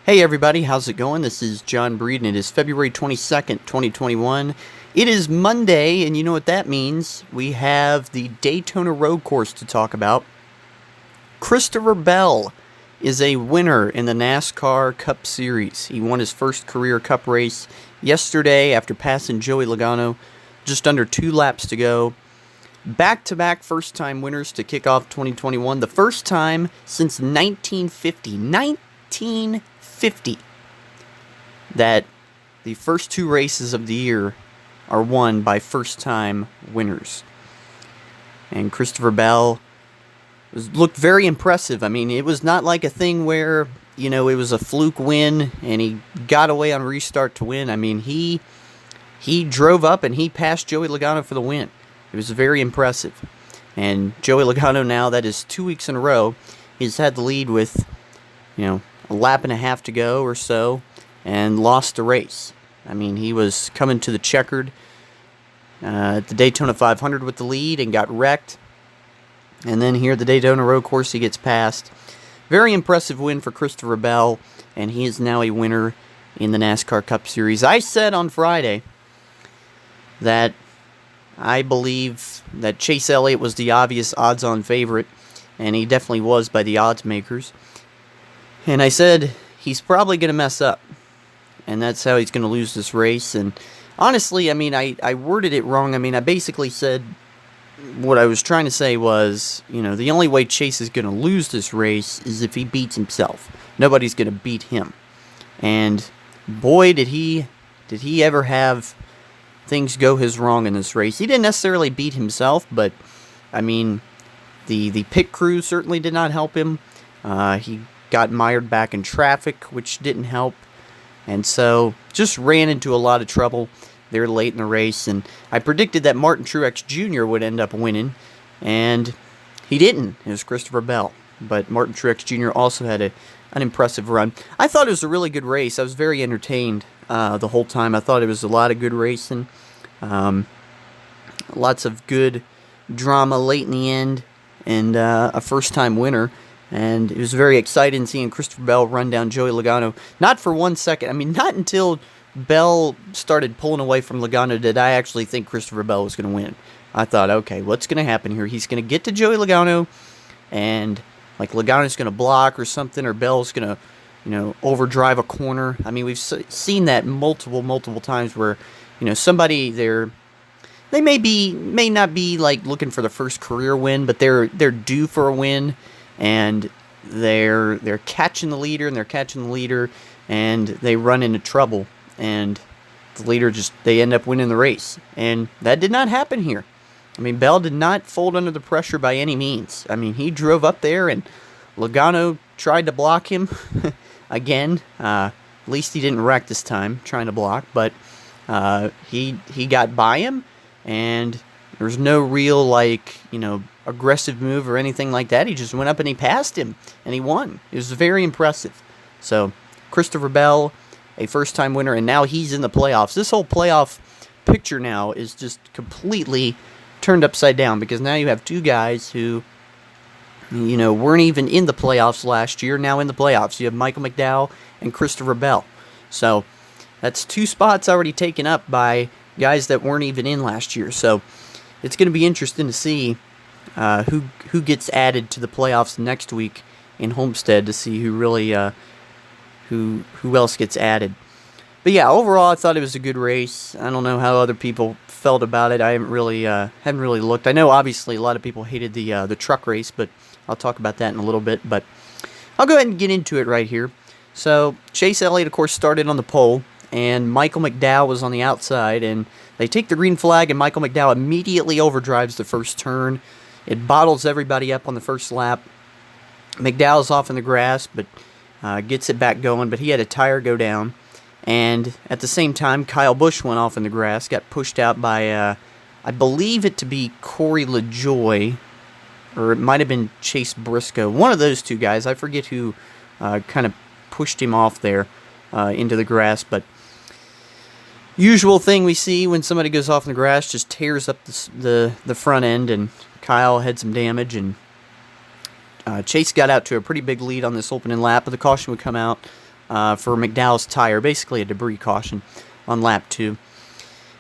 Hey everybody, how's it going? This is John Breed and it is February 22nd, 2021. It is Monday, and you know what that means. We have the Daytona road course to talk about. Christopher Bell is a winner in the Nascar Cup Series. He won his first career Cup race yesterday after passing Joey Logano just under 2 laps to go. Back-to-back first-time winners to kick off 2021. The first time since 1950. 1950 that the first 2 races of the year are won by first-time winners. And Christopher Bell looked very impressive. I mean, it was not like a thing where, it was a fluke win and he got away on restart to win. I mean, he drove up and he passed Joey Logano for the win. It was very impressive. And Joey Logano now, that is 2 weeks in a row, he's had the lead with, a lap and a half to go or so, and lost the race. I mean, he was coming to the checkered at the Daytona 500 with the lead and got wrecked. And then here at the Daytona road course, he gets passed. Very impressive win for Christopher Bell, and he is now a winner in the NASCAR Cup Series. I said on Friday that I believe that Chase Elliott was the obvious odds-on favorite, and he definitely was by the odds makers. And I said he's probably going to mess up, and that's how he's going to lose this race. And honestly, I mean, I worded it wrong. I mean, I basically said what I was trying to say was, the only way Chase is going to lose this race is if he beats himself. Nobody's going to beat him. And boy, did he ever have things go his wrong in this race. He didn't necessarily beat himself, but I mean, the pit crew certainly did not help him. He got mired back in traffic, which didn't help, and so just ran into a lot of trouble there late in the race. And I predicted that Martin Truex Jr. would end up winning, and he didn't. It was Christopher Bell, but Martin Truex Jr. also had an impressive run. I thought it was a really good race. I was very entertained the whole time. I thought it was a lot of good racing, lots of good drama late in the end, and a first-time winner. And it was very exciting seeing Christopher Bell run down Joey Logano. Not for 1 second. I mean, not until Bell started pulling away from Logano did I actually think Christopher Bell was going to win. I thought, okay, what's going to happen here? He's going to get to Joey Logano, and like Logano's going to block or something, or Bell's going to, overdrive a corner. I mean, we've seen that multiple times where, somebody they may not be like looking for the first career win, but they're due for a win, and they're catching the leader and they run into trouble, and the leader they end up winning the race. And that did not happen here. I mean, Bell did not fold under the pressure by any means. I mean, he drove up there and Logano tried to block him again. At least he didn't wreck this time trying to block, but he got by him, and there's no real aggressive move or anything like that. He just went up and he passed him, and he won. It was very impressive. So Christopher Bell, a first-time winner, and now he's in the playoffs. This whole playoff picture now is just completely turned upside down, because now you have 2 guys who, weren't even in the playoffs last year, now in the playoffs. You have Michael McDowell and Christopher Bell. So that's 2 spots already taken up by guys that weren't even in last year. So it's going to be interesting to see who gets added to the playoffs next week in Homestead, to see who really who else gets added. But yeah, overall I thought it was a good race. I don't know how other people felt about it. I haven't really looked. I know obviously a lot of people hated the truck race, but I'll talk about that in a little bit. But I'll go ahead and get into it right here. So Chase Elliott, of course, started on the pole, and Michael McDowell was on the outside, and they take the green flag, and Michael McDowell immediately overdrives the first turn. It bottles everybody up on the first lap. McDowell's off in the grass, but gets it back going, but he had a tire go down. And at the same time, Kyle Busch went off in the grass, got pushed out by, I believe it to be Corey LaJoie, or it might have been Chase Briscoe. One of those 2 guys. I forget who kind of pushed him off there into the grass, but usual thing we see when somebody goes off in the grass, just tears up the front end, and Kyle had some damage, and Chase got out to a pretty big lead on this opening lap, but the caution would come out for McDowell's tire, basically a debris caution on lap 2.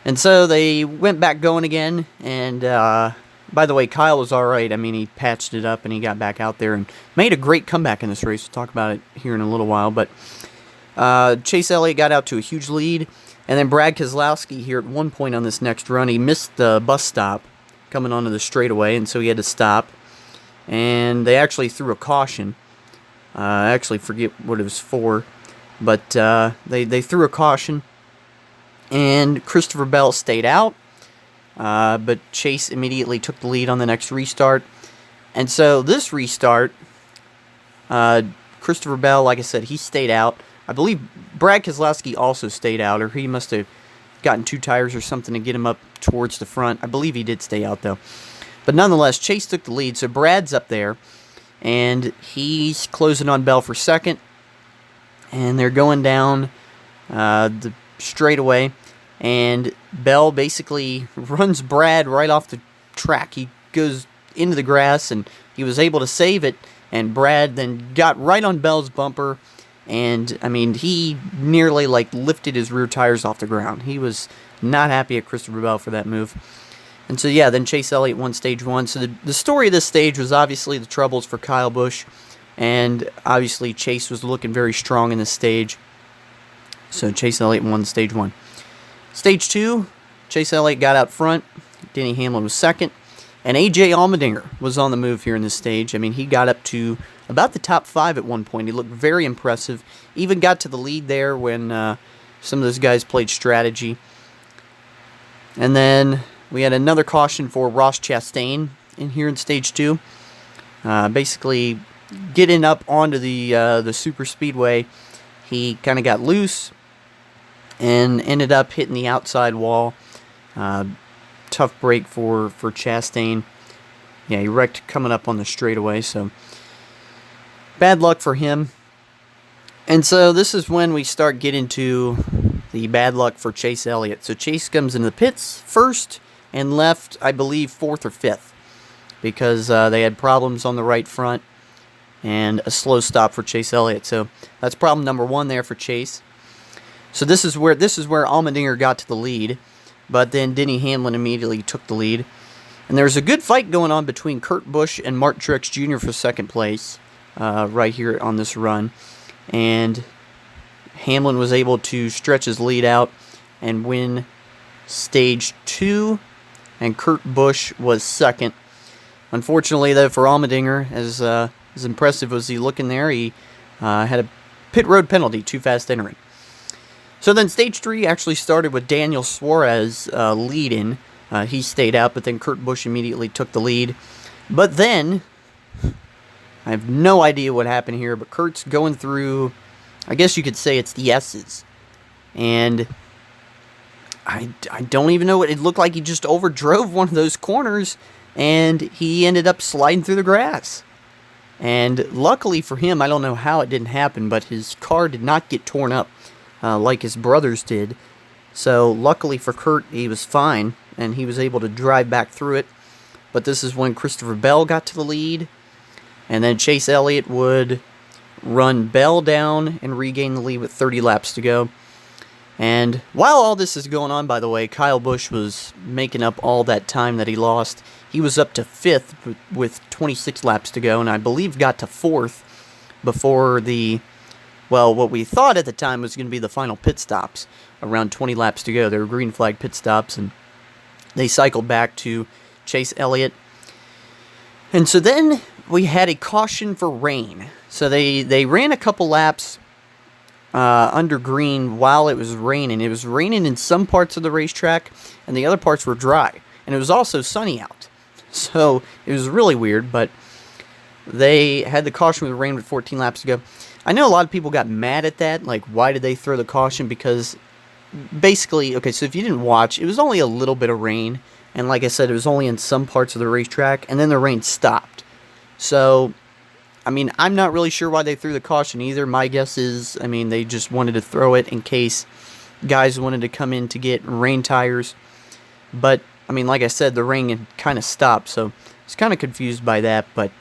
And so they went back going again, and by the way, Kyle was alright. I mean, he patched it up and he got back out there and made a great comeback in this race. We'll talk about it here in a little while, but Chase Elliott got out to a huge lead, and then Brad Keselowski here at one point on this next run, he missed the bus stop coming onto the straightaway, and so he had to stop, and they actually threw a caution. I actually forget what it was for, but they threw a caution, and Christopher Bell stayed out, but Chase immediately took the lead on the next restart. And so this restart, Christopher Bell, like I said, he stayed out. I believe Brad Keselowski also stayed out, or he must have gotten 2 tires or something to get him up towards the front. I believe he did stay out, though. But nonetheless, Chase took the lead, so Brad's up there, and he's closing on Bell for second. And they're going down the straightaway, and Bell basically runs Brad right off the track. He goes into the grass, and he was able to save it, and Brad then got right on Bell's bumper, and, I mean, he nearly, lifted his rear tires off the ground. He was not happy at Christopher Bell for that move. And so, yeah, then Chase Elliott won Stage 1. So the story of this stage was obviously the troubles for Kyle Busch, and obviously Chase was looking very strong in this stage. So Chase Elliott won Stage 1. Stage 2, Chase Elliott got out front. Denny Hamlin was second. And A.J. Allmendinger was on the move here in this stage. I mean, he got up to about the top 5 at one point. He looked very impressive. Even got to the lead there when some of those guys played strategy. And then we had another caution for Ross Chastain in here in Stage 2. Basically, getting up onto the super speedway, he kind of got loose and ended up hitting the outside wall. Tough break for Chastain. Yeah, he wrecked coming up on the straightaway, so bad luck for him. And so this is when we start getting to the bad luck for Chase Elliott. So Chase comes into the pits first and left, I believe, 4th or 5th, because they had problems on the right front and a slow stop for Chase Elliott. So that's problem number 1 there for Chase. So this is where Allmendinger got to the lead, but then Denny Hamlin immediately took the lead. And there's a good fight going on between Kurt Busch and Martin Truex Jr. for second place right here on this run. And Hamlin was able to stretch his lead out and win Stage 2, and Kurt Busch was second. Unfortunately, though, for Allmendinger, as impressive as he looking there, he had a pit road penalty, too fast entering. So then Stage 3 actually started with Daniel Suarez leading. He stayed out, but then Kurt Busch immediately took the lead. But then, I have no idea what happened here, but Kurt's going through, I guess you could say it's the S's. And I don't even know what it looked like. He just overdrove one of those corners, and he ended up sliding through the grass. And luckily for him, I don't know how it didn't happen, but his car did not get torn up like his brother's did. So luckily for Kurt, he was fine, and he was able to drive back through it. But this is when Christopher Bell got to the lead, and then Chase Elliott would run Bell down and regain the lead with 30 laps to go. And while all this is going on, by the way, Kyle Busch was making up all that time that he lost. He was up to 5th with 26 laps to go, and I believe got to 4th before what we thought at the time was going to be the final pit stops. Around 20 laps to go. They were green flag pit stops, and they cycled back to Chase Elliott. And so then we had a caution for rain. So they ran a couple laps under green while it was raining. It was raining in some parts of the racetrack, and the other parts were dry. And it was also sunny out. So it was really weird, but they had the caution with rain with 14 laps to go. I know a lot of people got mad at that. Like, why did they throw the caution? Because basically, okay, so if you didn't watch, it was only a little bit of rain. And like I said, it was only in some parts of the racetrack, and then the rain stopped. So, I mean, I'm not really sure why they threw the caution either. My guess is, I mean, they just wanted to throw it in case guys wanted to come in to get rain tires. But, I mean, like I said, the rain had kind of stopped, so I was kind of confused by that. But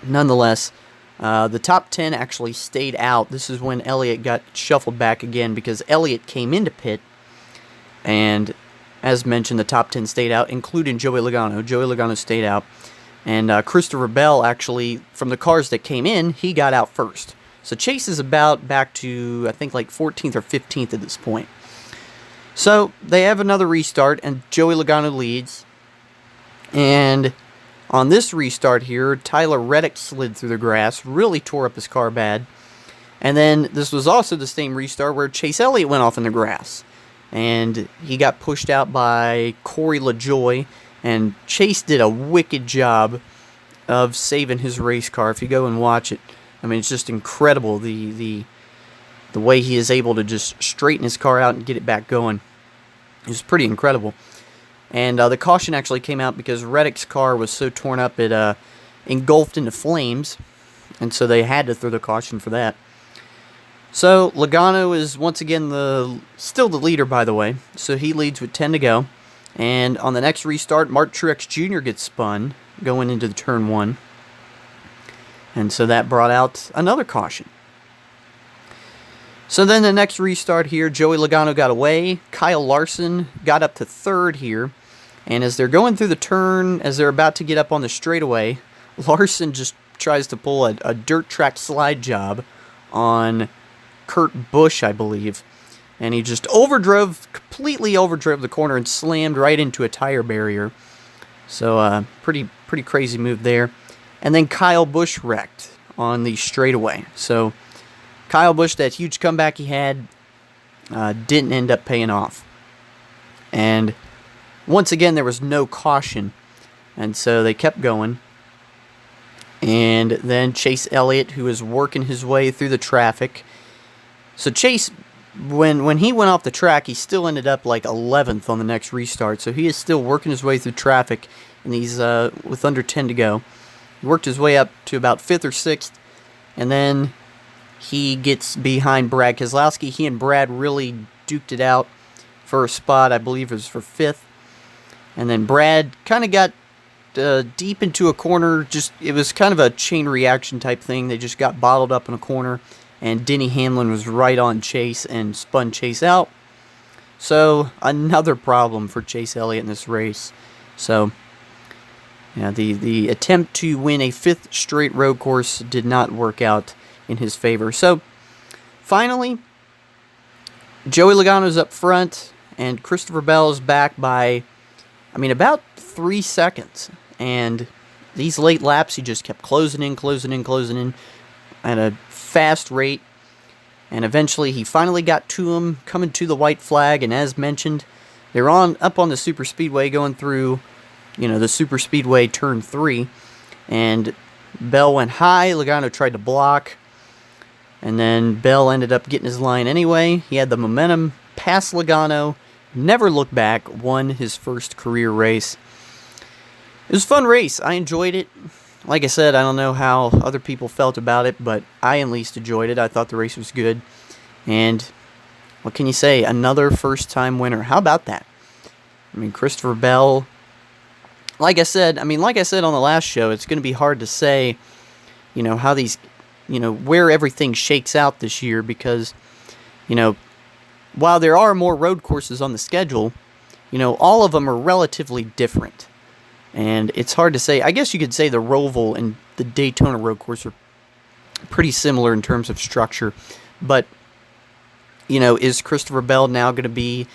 nonetheless, The top 10 actually stayed out. This is when Elliott got shuffled back again because Elliott came into pit, and as mentioned, the top 10 stayed out, including Joey Logano. Joey Logano stayed out, and Christopher Bell actually, from the cars that came in, he got out first. So Chase is about back to, I think, like 14th or 15th at this point. So they have another restart, and Joey Logano leads. And on this restart here, Tyler Reddick slid through the grass, really tore up his car bad. And then this was also the same restart where Chase Elliott went off in the grass. And he got pushed out by Corey LaJoie. And Chase did a wicked job of saving his race car. If you go and watch it, I mean, it's just incredible the way he is able to just straighten his car out and get it back going. It was pretty incredible. And the caution actually came out because Reddick's car was so torn up it engulfed into flames. And so they had to throw the caution for that. So Logano is once again still the leader, by the way. So he leads with 10 to go. And on the next restart, Mark Truex Jr. gets spun going into the turn 1. And so that brought out another caution. So then the next restart here, Joey Logano got away. Kyle Larson got up to 3rd here. And as they're going through the turn, as they're about to get up on the straightaway, Larson just tries to pull a dirt track slide job on Kurt Busch, I believe. And he just completely overdrove the corner and slammed right into a tire barrier. So pretty crazy move there. And then Kyle Busch wrecked on the straightaway. So Kyle Busch, that huge comeback he had, didn't end up paying off. And once again, there was no caution. And so they kept going. And then Chase Elliott, who was working his way through the traffic. So Chase, when he went off the track, he still ended up like 11th on the next restart. So he is still working his way through traffic, and he's with under 10 to go. He worked his way up to about 5th or 6th, and then he gets behind Brad Keselowski. He and Brad really duked it out for a spot, I believe it was for 5th. And then Brad kind of got deep into a corner. It was kind of a chain reaction type thing. They just got bottled up in a corner, and Denny Hamlin was right on Chase and spun Chase out. So another problem for Chase Elliott in this race. So yeah, the attempt to win a 5th straight road course did not work out in his favor. So finally, Joey Logano's up front, and Christopher Bell is back by, about 3 seconds. And these late laps, he just kept closing in at a fast rate. And eventually, he finally got to him, coming to the white flag. And as mentioned, they're up on the super speedway going through, the super speedway turn 3. And Bell went high. Logano tried to block. And then Bell ended up getting his line anyway. He had the momentum, passed Logano, never looked back, won his first career race. It was a fun race. I enjoyed it. Like I said, I don't know how other people felt about it, but I at least enjoyed it. I thought the race was good. And what can you say? Another first-time winner. How about that? Christopher Bell, like I said on the last show, it's going to be hard to say, how these, where everything shakes out this year because, while there are more road courses on the schedule, all of them are relatively different. And it's hard to say. I guess you could say the Roval and the Daytona road course are pretty similar in terms of structure. But, is Christopher Bell now going to be,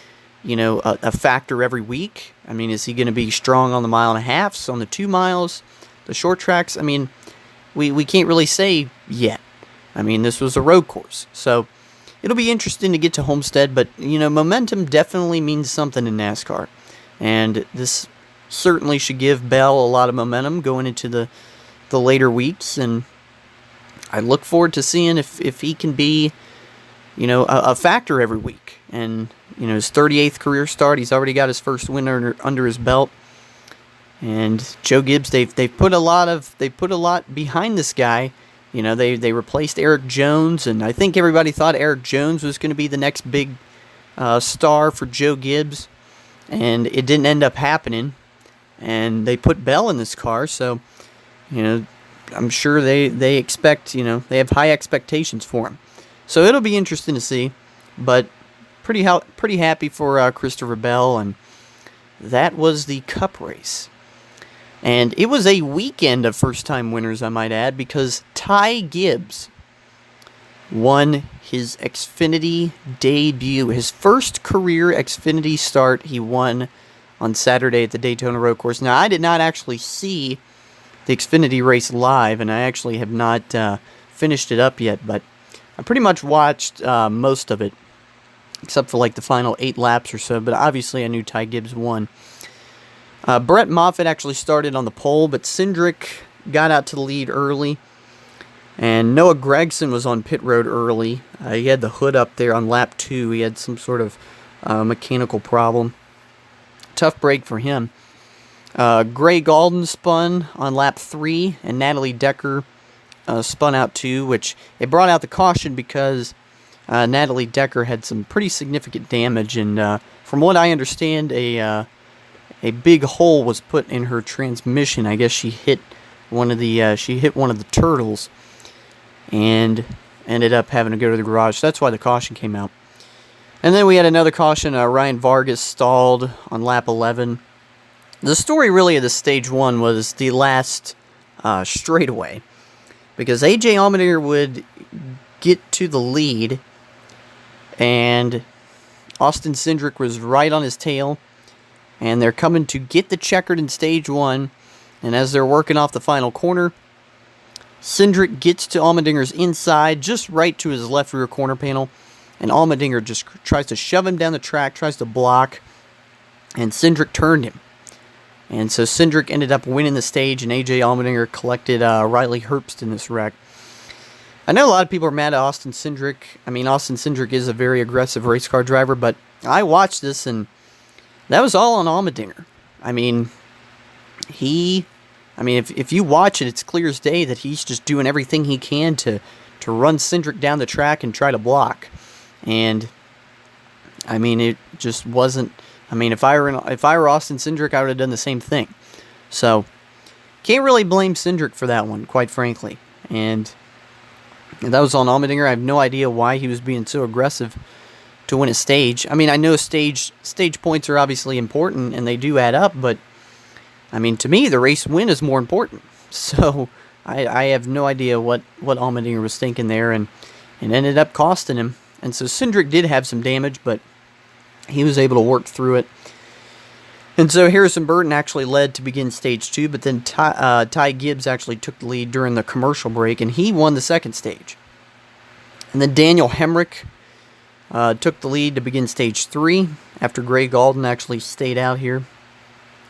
a factor every week? Is he going to be strong on the 1.5 miles, on the 2 miles, the short tracks? We can't really say yet. This was a road course. So it'll be interesting to get to Homestead. But, momentum definitely means something in NASCAR. And this certainly should give Bell a lot of momentum going into the later weeks, and I look forward to seeing if he can be, a factor every week. And his 38th career start, he's already got his first win under his belt. And Joe Gibbs, they've put a lot behind this guy. They replaced Eric Jones, and I think everybody thought Eric Jones was going to be the next big star for Joe Gibbs, and it didn't end up happening. And they put Bell in this car, so, I'm sure they expect, they have high expectations for him. So it'll be interesting to see. But pretty happy for Christopher Bell, and that was the Cup race. And it was a weekend of first-time winners, I might add, because Ty Gibbs won his Xfinity debut. His first career Xfinity start he won on Saturday at the Daytona Road Course. Now, I did not actually see the Xfinity race live, and I actually have not finished it up yet, but I pretty much watched most of it, except for like the final 8 laps or so, but obviously I knew Ty Gibbs won. Brett Moffitt actually started on the pole, but Cindric got out to the lead early, and Noah Gragson was on pit road early. He had the hood up there on lap 2. He had some sort of mechanical problem. Tough break for him. Gray Galden spun on lap 3, and Natalie Decker spun out too, which it brought out the caution because Natalie Decker had some pretty significant damage, and from what I understand, a big hole was put in her transmission. I guess she hit one of the turtles, and ended up having to go to the garage. So that's why the caution came out. And then we had another caution. Ryan Vargas stalled on lap 11. The story really of the stage 1 was the last straightaway, because AJ Allmendinger would get to the lead, and Austin Cindric was right on his tail, and they're coming to get the checkered in stage 1, and as they're working off the final corner, Cindric gets to Allmendinger's inside, just right to his left rear corner panel, and Allmendinger just tries to shove him down the track, tries to block, and Cindric turned him. And so Cindric ended up winning the stage, and AJ Allmendinger collected Riley Herbst in this wreck. I know a lot of people are mad at Austin Cindric. I mean, Austin Cindric is a very aggressive race car driver, but I watched this, and that was all on Allmendinger. I mean, if you watch it, it's clear as day that he's just doing everything he can to run Cindric down the track and try to block. And I mean, it just wasn't. I mean, if I were Austin Cindric, I would have done the same thing. So can't really blame Cindric for that one, quite frankly. And that was on Allmendinger. I have no idea why he was being so aggressive to win a stage. I mean, I know stage points are obviously important, and they do add up, but I mean, to me, the race win is more important. So I have no idea what Allmendinger was thinking there, and it ended up costing him. And so Cindric did have some damage, but he was able to work through it. And so Harrison Burton actually led to begin stage 2, but then Ty Gibbs actually took the lead during the commercial break, and he won the second stage. And then Daniel Hemrick took the lead to begin stage 3 after Gray Galden actually stayed out here.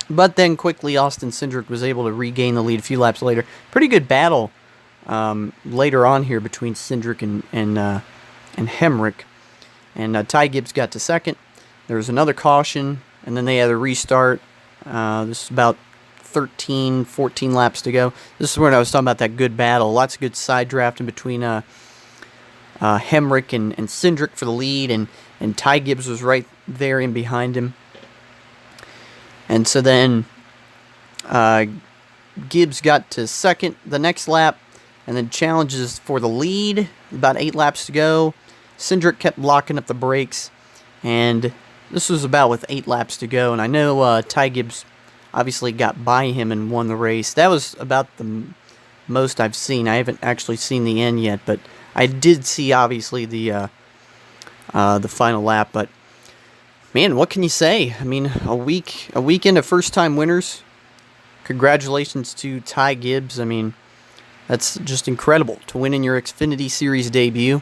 But then quickly Austin Cindric was able to regain the lead a few laps later. Pretty good battle later on here between Cindric and Hemrick. And Ty Gibbs got to second. There was another caution, and then they had a restart. This is about 13, 14 laps to go. This is when I was talking about that good battle. Lots of good side drafting between Hemrick and Cindric for the lead, and Ty Gibbs was right there in behind him. And so then Gibbs got to second the next lap, and then challenges for the lead. About 8 laps to go. Cindric kept locking up the brakes, and this was about with 8 laps to go. And I know Ty Gibbs obviously got by him and won the race. That was about the most I've seen. I haven't actually seen the end yet, but I did see obviously the final lap. But man, what can you say? I mean, a weekend of first-time winners. Congratulations to Ty Gibbs. I mean, that's just incredible to win in your Xfinity Series debut,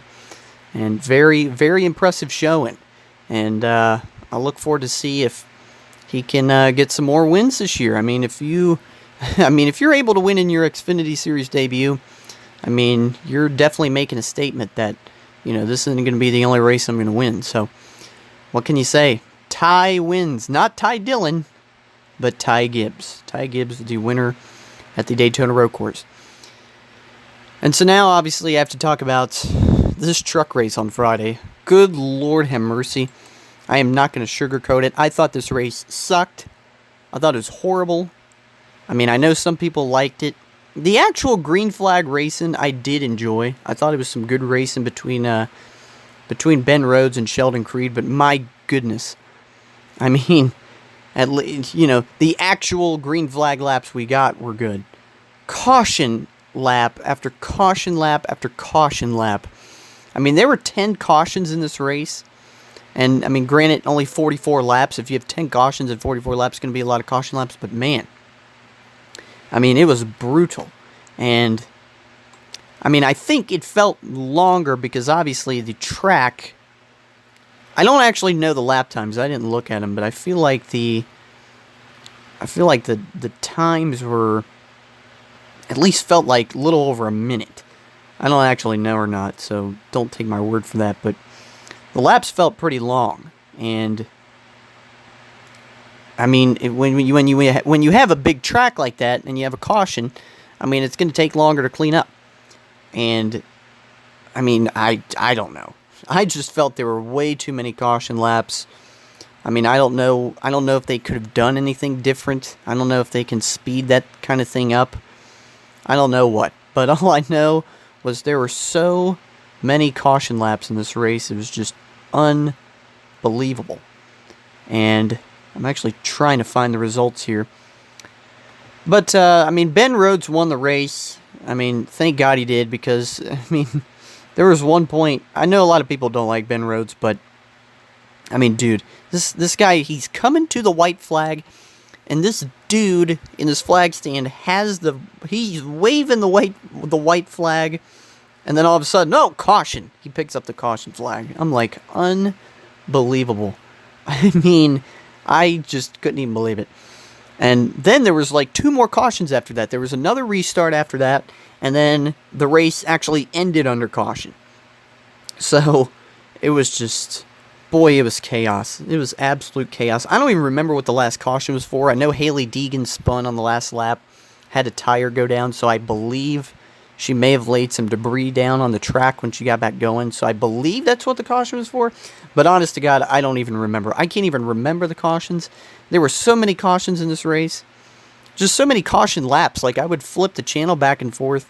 and very, very impressive showing. And I look forward to see if he can get some more wins this year. I mean, if you're able to win in your Xfinity Series debut, I mean, you're definitely making a statement that, this isn't going to be the only race I'm going to win. So, what can you say? Ty wins. Not Ty Dillon, but Ty Gibbs. Ty Gibbs, the winner at the Daytona Road Course. And so now, obviously, I have to talk about this truck race on Friday. Good Lord have mercy. I am not going to sugarcoat it. I thought this race sucked. I thought it was horrible. I mean, I know some people liked it. The actual green flag racing I did enjoy. I thought it was some good racing between Ben Rhodes and Sheldon Creed, but my goodness. I mean, at least, the actual green flag laps we got were good. Caution lap after caution lap after caution lap. I mean, there were 10 cautions in this race. And, I mean, granted, only 44 laps. If you have 10 cautions and 44 laps, it's going to be a lot of caution laps. But, man, I mean, it was brutal. And, I mean, I think it felt longer because, obviously, the track... I don't actually know the lap times. I didn't look at them. But I feel like the times were... at least felt like a little over a minute. I don't actually know or not, so don't take my word for that. But the laps felt pretty long. And, I mean, when you have a big track like that and you have a caution, I mean, it's going to take longer to clean up. And, I mean, I don't know. I just felt there were way too many caution laps. I mean, I don't know if they could have done anything different. I don't know if they can speed that kind of thing up. I don't know what. But all I know was there were so many caution laps in this race. It was just unbelievable. And I'm actually trying to find the results here. But, I mean, Ben Rhodes won the race. I mean, thank God he did because, I mean, there was one point. I know a lot of people don't like Ben Rhodes, but, I mean, dude, this guy, he's coming to the white flag, and this dude in his flag stand he's waving the white flag, and then all of a sudden, no, caution. He picks up the caution flag. I'm like, unbelievable. I mean, I just couldn't even believe it. And then there was like 2 more cautions after that. There was another restart after that, and then the race actually ended under caution. So, it was just... boy, it was chaos. It was absolute chaos. I don't even remember what the last caution was for. I know Hailie Deegan spun on the last lap, had a tire go down, so I believe she may have laid some debris down on the track when she got back going. So I believe that's what the caution was for. But honest to God, I don't even remember. I can't even remember the cautions. There were so many cautions in this race. Just so many caution laps. Like, I would flip the channel back and forth,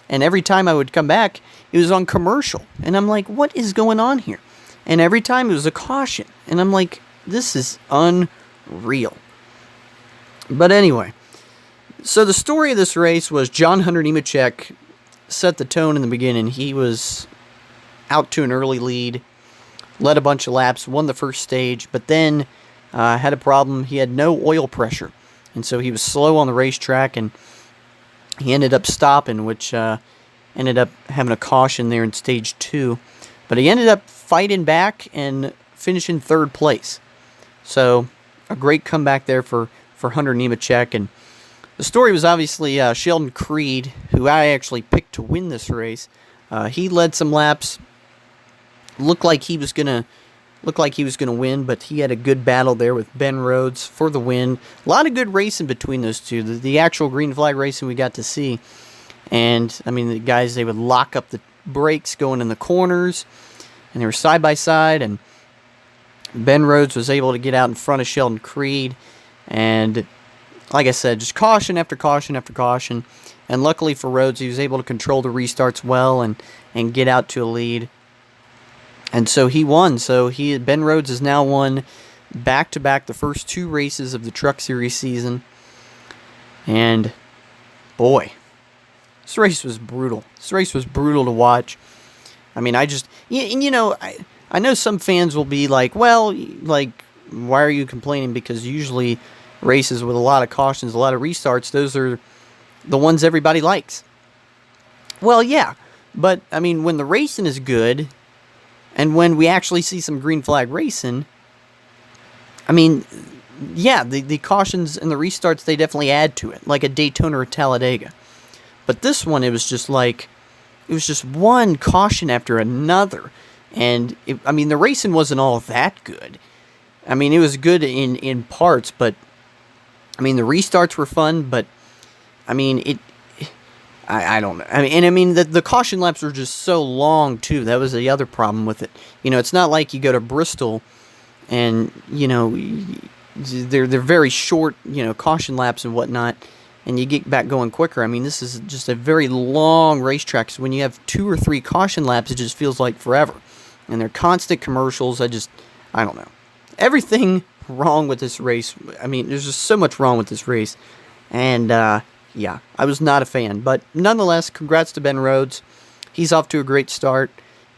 and every time I would come back, it was on commercial. And I'm like, what is going on here? And every time it was a caution. And I'm like, this is unreal. But anyway, so the story of this race was John Hunter Nemechek set the tone in the beginning. He was out to an early lead, led a bunch of laps, won the first stage, but then had a problem. He had no oil pressure. And so he was slow on the racetrack, and he ended up stopping, which ended up having a caution there in stage 2. But he ended up fighting back and finishing 3rd place. So, a great comeback there for Hunter Nemechek. And the story was obviously Sheldon Creed, who I actually picked to win this race. He led some laps. Looked like he was gonna win, but he had a good battle there with Ben Rhodes for the win. A lot of good racing between those two. The actual green flag racing we got to see. And, I mean, the guys, they would lock up the brakes going in the corners, and they were side by side, and Ben Rhodes was able to get out in front of Sheldon Creed, and like I said, just caution after caution after caution, and luckily for Rhodes, he was able to control the restarts well and get out to a lead, and so he won. So Ben Rhodes has now won back-to-back the first 2 races of the Truck Series season, and boy, this race was brutal. This race was brutal to watch. I mean, I know some fans will be like, well, like, why are you complaining? Because usually races with a lot of cautions, a lot of restarts, those are the ones everybody likes. Well, yeah, but, I mean, when the racing is good, and when we actually see some green flag racing, I mean, yeah, the cautions and the restarts, they definitely add to it, like a Daytona or Talladega. But this one, it was just one caution after another. And, I mean, the racing wasn't all that good. I mean, it was good in parts, but, I mean, the restarts were fun, but, I mean, I don't know. I mean, the caution laps were just so long, too. That was the other problem with it. You know, it's not like you go to Bristol and, you know, they're very short, you know, caution laps and whatnot. and you get back going quicker. I mean, this is just a very long racetrack, so when you have 2 or 3 caution laps, it just feels like forever. And they're constant commercials. I don't know. Everything wrong with this race. I mean, there's just so much wrong with this race. And, yeah, I was not a fan. But nonetheless, congrats to Ben Rhodes. He's off to a great start,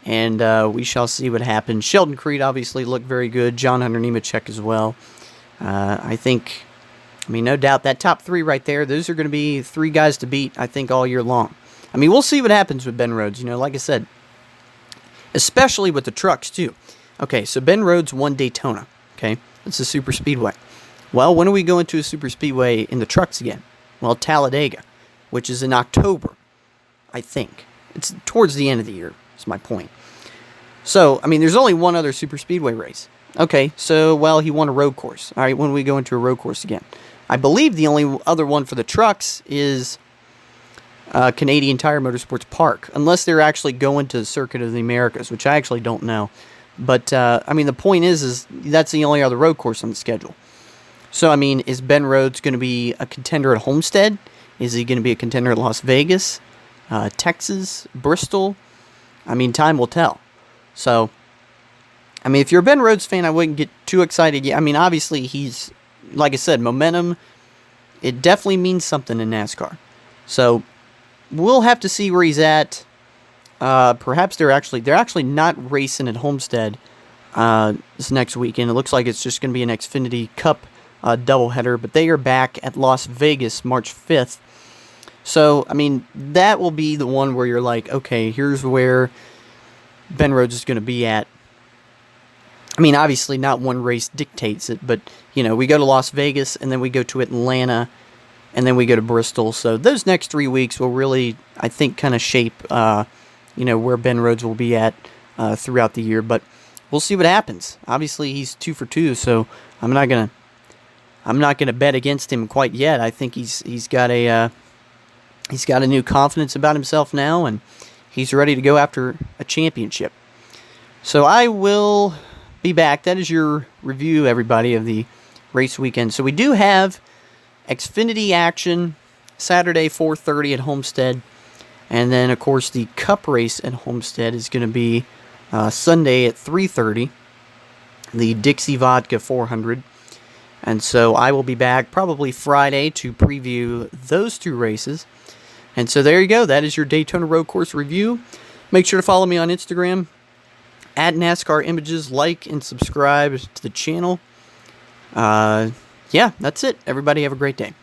and we shall see what happens. Sheldon Creed obviously looked very good. John Hunter Nemechek as well. I mean, no doubt, that top 3 right there, those are going to be 3 guys to beat, I think, all year long. I mean, we'll see what happens with Ben Rhodes. Like I said, especially with the trucks, too. Okay, so Ben Rhodes won Daytona. Okay, it's a super speedway. Well, when are we going to a super speedway in the trucks again? Well, Talladega, which is in October, I think. It's towards the end of the year, is my point. So, I mean, there's only one other super speedway race. Okay, so, well, he won a road course. All right, when are we going to a road course again? I believe the only other one for the trucks is Canadian Tire Motorsports Park, unless they're actually going to the Circuit of the Americas, which I actually don't know. But, I mean, the point is that's the only other road course on the schedule. So, I mean, is Ben Rhodes going to be a contender at Homestead? Is he going to be a contender at Las Vegas, Texas, Bristol? I mean, time will tell. So, I mean, if you're a Ben Rhodes fan, I wouldn't get too excited yet. I mean, obviously, he's, like I said, momentum, it definitely means something in NASCAR. So, we'll have to see where he's at. Perhaps they're actually not racing at Homestead this next weekend. It looks like it's just going to be an Xfinity Cup doubleheader, but they are back at Las Vegas March 5th. So, I mean, that will be the one where you're like, okay, here's where Ben Rhodes is going to be at. I mean, obviously not one race dictates it, but, we go to Las Vegas, and then we go to Atlanta, and then we go to Bristol. So those next 3 weeks will really, I think, kind of shape, where Ben Rhodes will be at throughout the year. But we'll see what happens. Obviously, he's 2 for 2, so I'm not gonna bet against him quite yet. I think he's got a new confidence about himself now, and he's ready to go after a championship. So I will be back. That is your review, everybody, of the race weekend. So we do have Xfinity action Saturday 4:30 at Homestead, and then of course the Cup race at Homestead is going to be Sunday at 3:30, the Dixie Vodka 400. And so I will be back probably Friday to preview those 2 races. And so there you go. That is your Daytona Road Course review. Make sure to follow me on Instagram at NASCAR Images. Like and subscribe to the channel. Yeah, that's it. Everybody have a great day.